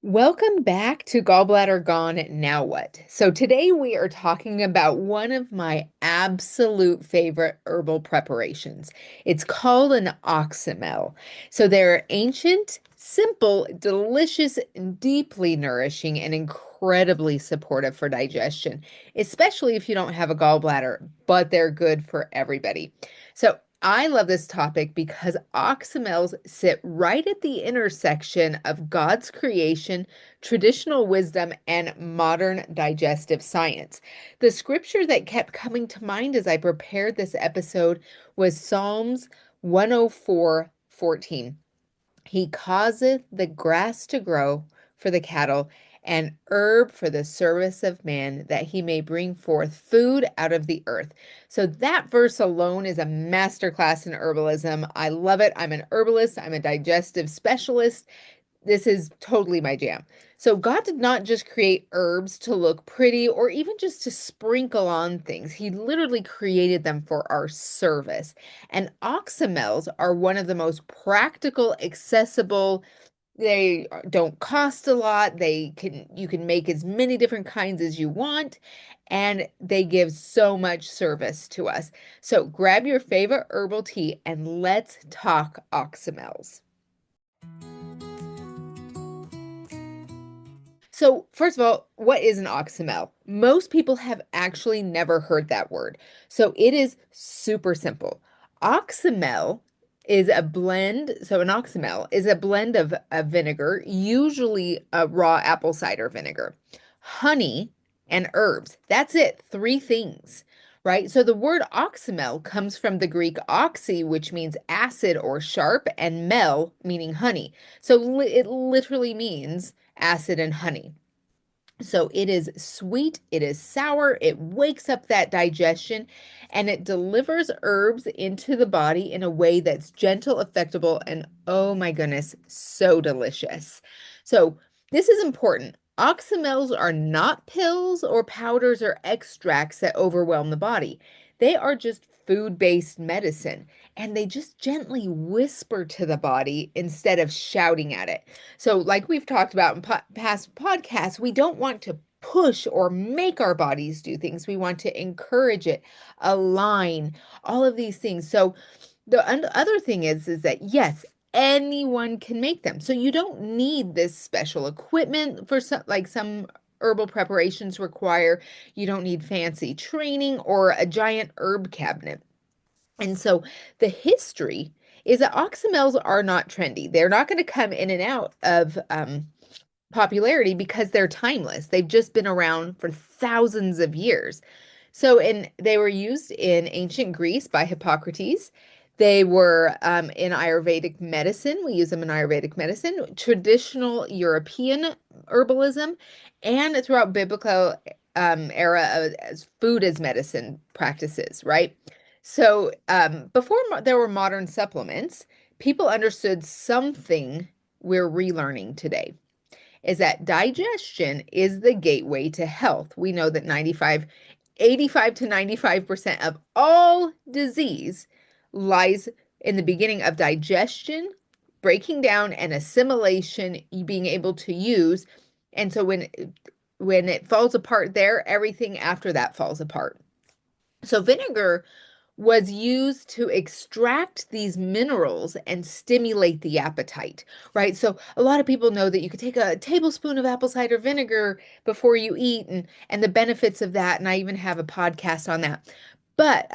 Welcome back to Gallbladder Gone. Now what? So today we are talking about one of my absolute favorite herbal preparations. It's called an Oxymel. So they're ancient, simple, delicious, deeply nourishing, and incredibly supportive for digestion, especially if you don't have a gallbladder, but they're good for everybody. So I love this topic because oxymels sit right at the intersection of God's creation, traditional wisdom, and modern digestive science. The scripture that kept coming to mind as I prepared this episode was Psalms 104:14. He causeth the grass to grow for the cattle and herb for the service of man, that he may bring forth food out of the earth. So that verse alone is a masterclass in herbalism. I love it. I'm an herbalist, I'm a digestive specialist. This is totally my jam. So God did not just create herbs to look pretty or even just to sprinkle on things. He literally created them for our service. And oxymels are one of the most practical, accessible. They don't cost a lot. You can make as many different kinds as you want, and they give so much service to us. So grab your favorite herbal tea and let's talk oxymels. So, first of all, what is an oxymel? Most people have actually never heard that word. So, it is super simple. Oxymel is a blend. So, an oxymel is a blend of a vinegar, usually a raw apple cider vinegar, honey, and herbs. That's it, three things, right? So, the word oxymel comes from the Greek oxy, which means acid or sharp, and mel, meaning honey. So, it literally means acid and honey. So it is sweet, it is sour, it wakes up that digestion, and it delivers herbs into the body in a way that's gentle, affectable, and oh my goodness, so delicious. So this is important. Oxymels are not pills or powders or extracts that overwhelm the body. They are just food-based medicine, and they just gently whisper to the body instead of shouting at it. So, like we've talked about in past podcasts, we don't want to push or make our bodies do things. We want to encourage it, align, all of these things. So, the other thing is that yes, anyone can make them. So you don't need this special equipment for some herbal preparations require. You don't need fancy training or a giant herb cabinet. And so the history is that oxymels are not trendy. They're not going to come in and out of popularity because they're timeless. They've just been around for thousands of years. So, they were used in ancient Greece by Hippocrates. They were in Ayurvedic medicine. We use them in Ayurvedic medicine, traditional European herbalism, and throughout biblical era as food as medicine practices, right? So, before there were modern supplements, people understood something we're relearning today is that digestion is the gateway to health. We know that 85 to 95% of all disease lies in the beginning of digestion, breaking down and assimilation, being able to use. And so when it falls apart there, everything after that falls apart. So vinegar was used to extract these minerals and stimulate the appetite, right? So a lot of people know that you could take a tablespoon of apple cider vinegar before you eat and the benefits of that. And I even have a podcast on that. But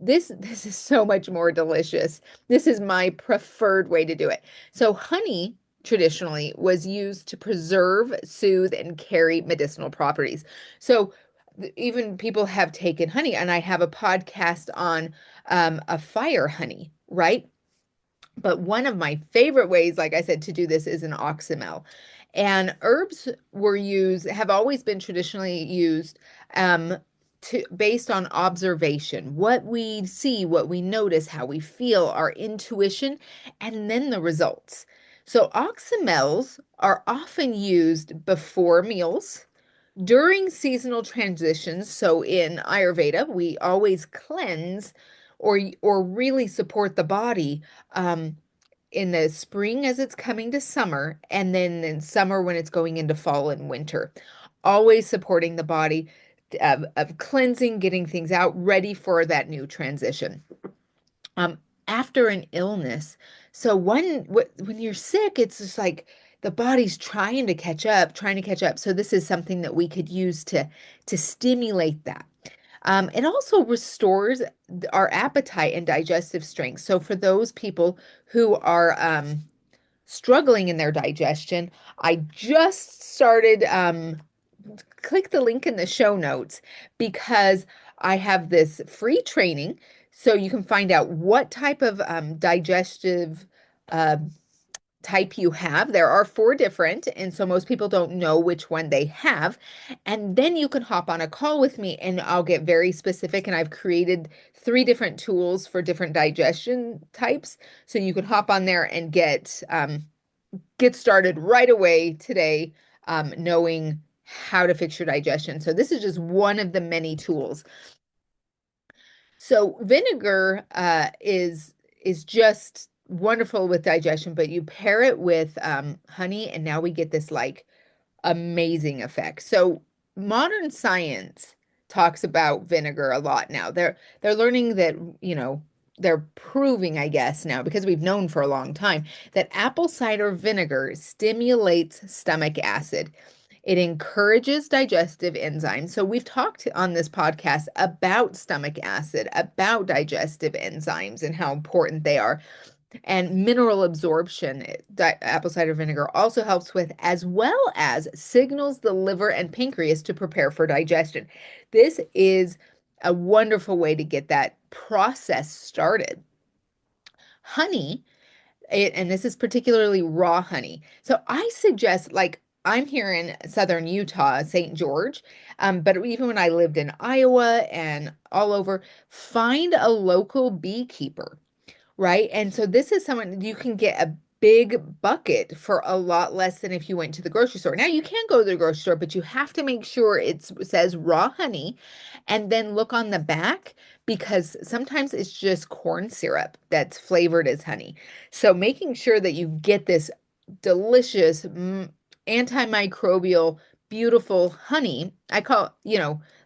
this is so much more delicious. This is my preferred way to do it. So honey traditionally was used to preserve, soothe, and carry medicinal properties. So even people have taken honey, and I have a podcast on a fire honey, right? But one of my favorite ways, like I said, to do this is an oxymel. And herbs have always been traditionally used based on observation, what we see, what we notice, how we feel, our intuition, and then the results. So oxymels are often used before meals during seasonal transitions. So in Ayurveda, we always cleanse or really support the body in the spring as it's coming to summer, and then in summer when it's going into fall and winter. Always supporting the body of cleansing, getting things out, ready for that new transition. Um, After an illness, so when you're sick, it's just like the body's trying to catch up, trying to catch up. So this is something that we could use to stimulate that. It also restores our appetite and digestive strength. So for those people who are struggling in their digestion, I just started, click the link in the show notes because I have this free training so you can find out what type of digestive uh, type you have. There are four different, and so most people don't know which one they have. And then you can hop on a call with me and I'll get very specific. And I've created three different tools for different digestion types. So you can hop on there and get started right away today, knowing how to fix your digestion. So this is just one of the many tools. So vinegar is just wonderful with digestion, but you pair it with honey, and now we get this like amazing effect. So modern science talks about vinegar a lot now. They're learning that, they're proving, I guess, now because we've known for a long time that apple cider vinegar stimulates stomach acid. It encourages digestive enzymes. So we've talked on this podcast about stomach acid, about digestive enzymes and how important they are, and mineral absorption. Apple cider vinegar also helps with, as well as signals the liver and pancreas to prepare for digestion. This is a wonderful way to get that process started. Honey, and this is particularly raw honey. So I suggest, like, I'm here in southern Utah, St. George, but even when I lived in Iowa and all over, find a local beekeeper, right? And so this is someone you can get a big bucket for a lot less than if you went to the grocery store. Now you can go to the grocery store, but you have to make sure it says raw honey and then look on the back because sometimes it's just corn syrup that's flavored as honey. So making sure that you get this delicious antimicrobial beautiful honey.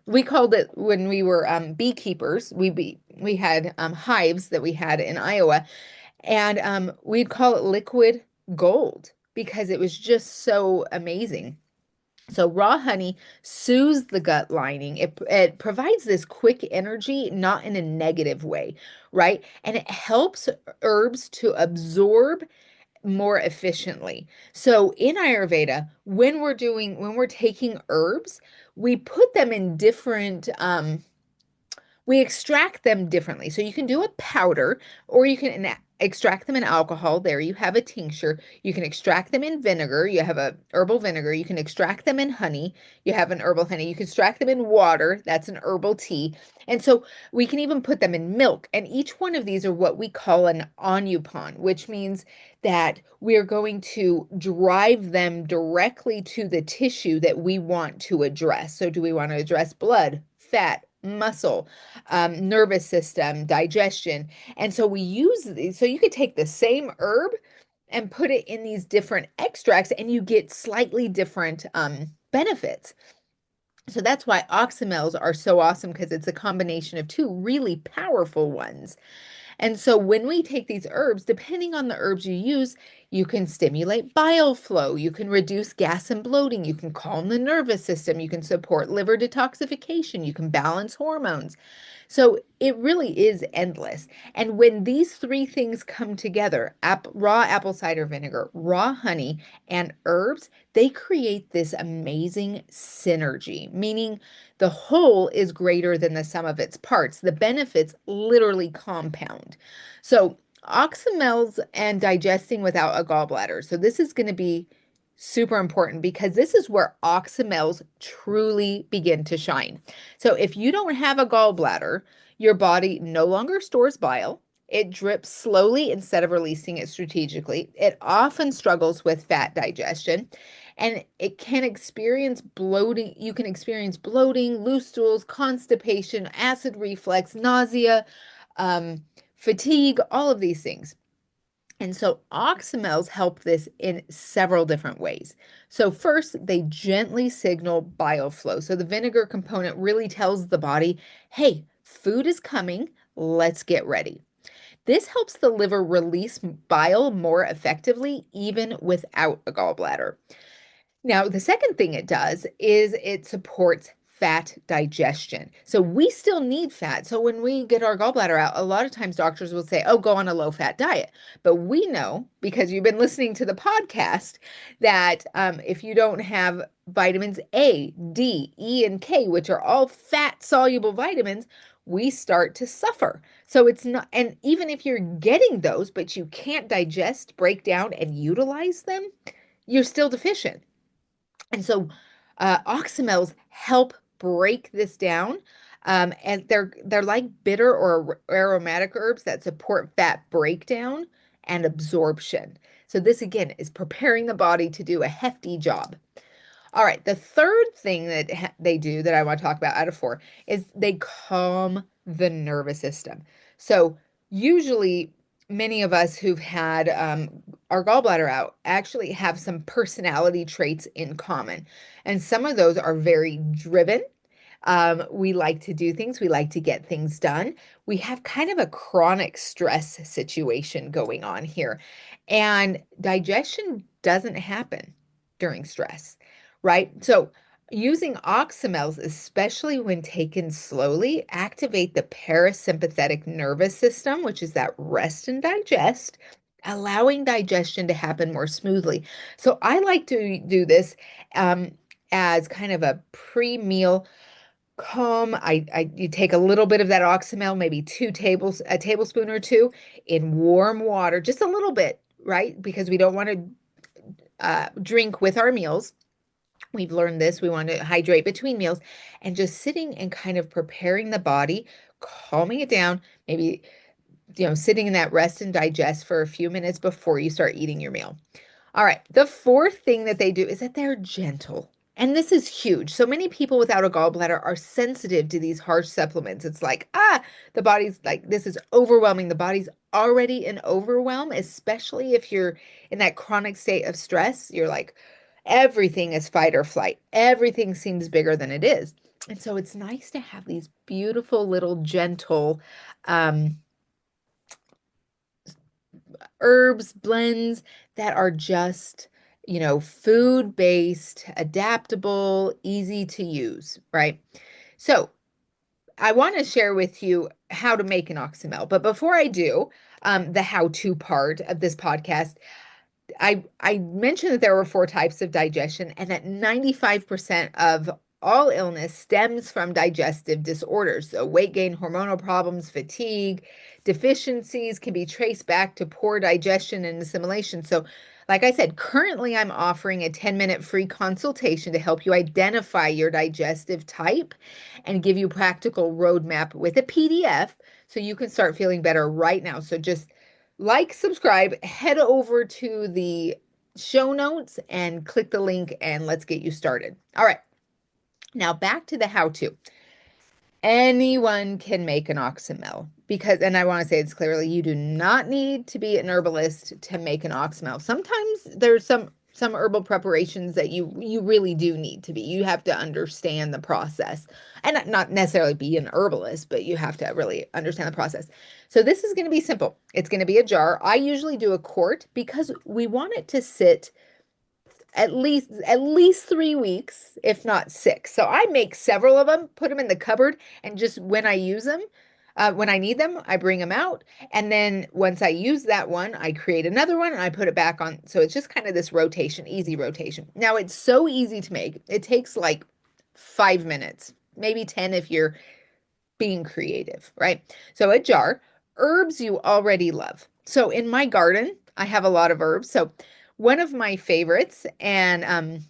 We called it when we were beekeepers. We had hives that we had in Iowa, and we'd call it liquid gold because it was just so amazing. So raw honey soothes the gut lining. It provides this quick energy, not in a negative way, right? And it helps herbs to absorb more efficiently. So in Ayurveda, when we're taking herbs, we put them in different we extract them differently. So you can do a powder or you can extract them in alcohol. There you have a tincture. You can extract them in vinegar. You have a herbal vinegar. You can extract them in honey. You have an herbal honey. You can extract them in water. That's an herbal tea. And so we can even put them in milk. And each one of these are what we call an anupon, which means that we're going to drive them directly to the tissue that we want to address. So do we want to address blood, fat, muscle, nervous system, digestion? And so we use these. So you could take the same herb and put it in these different extracts, and you get slightly different benefits. So that's why Oxymels are so awesome because it's a combination of two really powerful ones. And so when we take these herbs, depending on the herbs you use, you can stimulate bile flow, you can reduce gas and bloating, you can calm the nervous system, you can support liver detoxification, you can balance hormones. So it really is endless. And when these three things come together, raw apple cider vinegar, raw honey, and herbs, they create this amazing synergy, meaning the whole is greater than the sum of its parts. The benefits literally compound. So, oxymels and digesting without a gallbladder. So, this is going to be super important because this is where oxymels truly begin to shine. So, if you don't have a gallbladder, your body no longer stores bile. It drips slowly instead of releasing it strategically. It often struggles with fat digestion and it can experience bloating. You can experience bloating, loose stools, constipation, acid reflux, nausea, fatigue, all of these things. And so oxymels help this in several different ways. So first, they gently signal bile flow. So the vinegar component really tells the body, hey, food is coming, let's get ready. This helps the liver release bile more effectively, even without a gallbladder. Now, the second thing it does is it supports fat digestion. So we still need fat. So when we get our gallbladder out, a lot of times doctors will say, oh, go on a low fat diet. But we know, because you've been listening to the podcast, that if you don't have vitamins A, D, E, and K, which are all fat soluble vitamins, we start to suffer. So it's not, and even if you're getting those, but you can't digest, break down, and utilize them, you're still deficient. And so oxymels help break this down. And they're like bitter or aromatic herbs that support fat breakdown and absorption. So this again is preparing the body to do a hefty job. All right, the third thing that they do that I want to talk about out of four is they calm the nervous system. So usually many of us who've had our gallbladder out actually have some personality traits in common. And some of those are very driven. We like to do things, we like to get things done. We have kind of a chronic stress situation going on here. And digestion doesn't happen during stress, right? So using oxymels, especially when taken slowly, activate the parasympathetic nervous system, which is that rest and digest, allowing digestion to happen more smoothly. So I like to do this as kind of a pre-meal calm. You take a little bit of that oxymel, maybe a tablespoon or two in warm water, just a little bit, right? Because we don't want to drink with our meals. We've learned this. We want to hydrate between meals and just sitting and kind of preparing the body, calming it down, maybe, sitting in that rest and digest for a few minutes before you start eating your meal. All right. The fourth thing that they do is that they're gentle. And this is huge. So many people without a gallbladder are sensitive to these harsh supplements. It's like, the body's like, this is overwhelming. The body's already in overwhelm, especially if you're in that chronic state of stress. You're like, everything is fight or flight. Everything seems bigger than it is. And so it's nice to have these beautiful little gentle herbs, blends that are just, food-based, adaptable, easy to use, right? So I want to share with you how to make an oxymel. But before I do, the how-to part of this podcast, I mentioned that there were four types of digestion and that 95% of all illness stems from digestive disorders. So weight gain, hormonal problems, fatigue, deficiencies can be traced back to poor digestion and assimilation. So like I said, currently I'm offering a 10-minute free consultation to help you identify your digestive type and give you a practical roadmap with a PDF so you can start feeling better right now. So just subscribe, head over to the show notes and click the link and let's get you started. All right. Now back to the how-to. Anyone can make an oxymel and I want to say this clearly, you do not need to be an herbalist to make an oxymel. Sometimes there's some herbal preparations that you really do need to be. You have to understand the process and not necessarily be an herbalist, but you have to really understand the process. So this is going to be simple. It's going to be a jar. I usually do a quart because we want it to sit at least 3 weeks, if not 6. So I make several of them, put them in the cupboard, and just when I use them, when I need them, I bring them out. And then once I use that one, I create another one and I put it back on. So it's just kind of this rotation, easy rotation. Now it's so easy to make. It takes like 5 minutes, maybe 10 if you're being creative, right? So a jar, herbs you already love. So in my garden, I have a lot of herbs. So one of my favorites is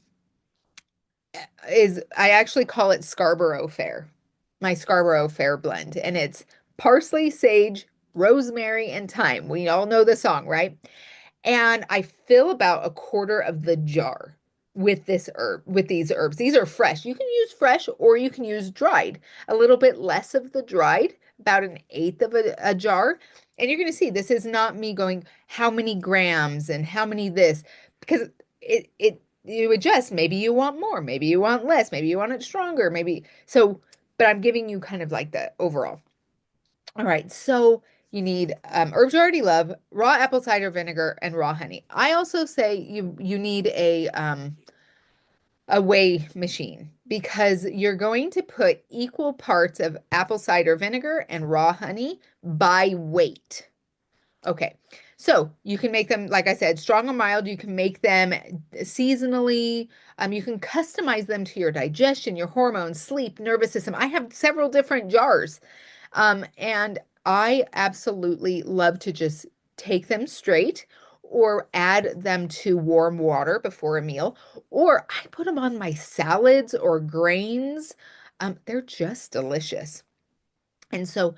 I actually call it Scarborough Fair, my Scarborough Fair blend, and it's parsley, sage, rosemary, and thyme. We all know the song, right? And I fill about a quarter of the jar with these herbs. These are fresh. You can use fresh or you can use dried. A little bit less of the dried, about an eighth of a jar, and you're going to see this is not me going how many grams and how many this, because you adjust. Maybe you want more, maybe you want less, maybe you want it stronger, maybe so, but I'm giving you kind of like the overall. All right, so you need herbs you already love, raw apple cider vinegar, and raw honey. I also say you need a weigh machine because you're going to put equal parts of apple cider vinegar and raw honey by weight. Okay, so you can make them, like I said, strong or mild. You can make them seasonally. You can customize them to your digestion, your hormones, sleep, nervous system. I have several different jars. And I absolutely love to just take them straight or add them to warm water before a meal, or I put them on my salads or grains. They're just delicious. And so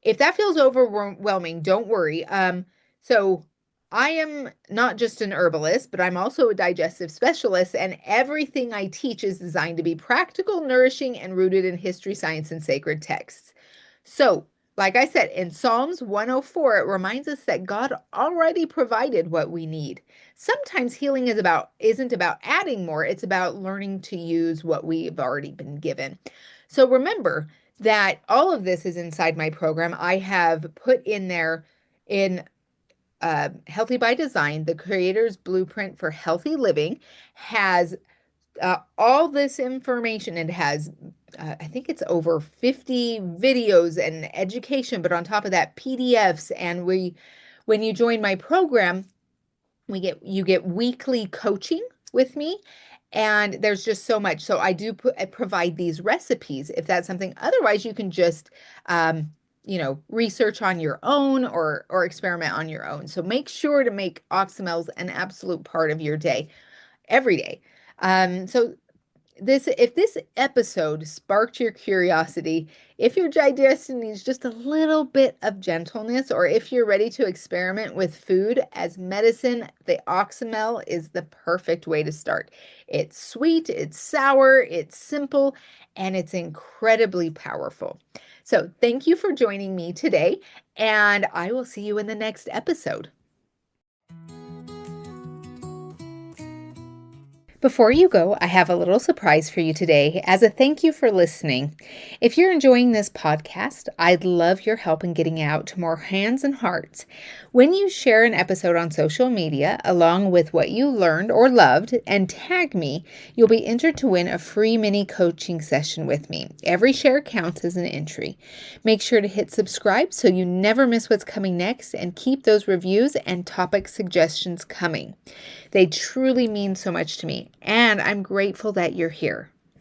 if that feels overwhelming, don't worry. So I am not just an herbalist, but I'm also a digestive specialist, and everything I teach is designed to be practical, nourishing, and rooted in history, science, and sacred texts. So, like I said, in Psalms 104, it reminds us that God already provided what we need. Sometimes healing isn't about adding more, it's about learning to use what we've already been given. So remember that all of this is inside my program. I have put in there in Healthy by Design, the creator's blueprint for healthy living has all this information. It has, I think it's over 50 videos and education, but on top of that, PDFs. And when you join my program, you get weekly coaching with me. And there's just so much. So I do provide these recipes if that's something. Otherwise, you can just, research on your own or experiment on your own. So make sure to make Oxymels an absolute part of your day, every day. So if this episode sparked your curiosity, if your digestion needs just a little bit of gentleness, or if you're ready to experiment with food as medicine, the Oxymel is the perfect way to start. It's sweet, it's sour, it's simple, and it's incredibly powerful. So thank you for joining me today, and I will see you in the next episode. Before you go, I have a little surprise for you today as a thank you for listening. If you're enjoying this podcast, I'd love your help in getting out to more hands and hearts. When you share an episode on social media along with what you learned or loved and tag me, you'll be entered to win a free mini coaching session with me. Every share counts as an entry. Make sure to hit subscribe so you never miss what's coming next, and keep those reviews and topic suggestions coming. They truly mean so much to me, and I'm grateful that you're here.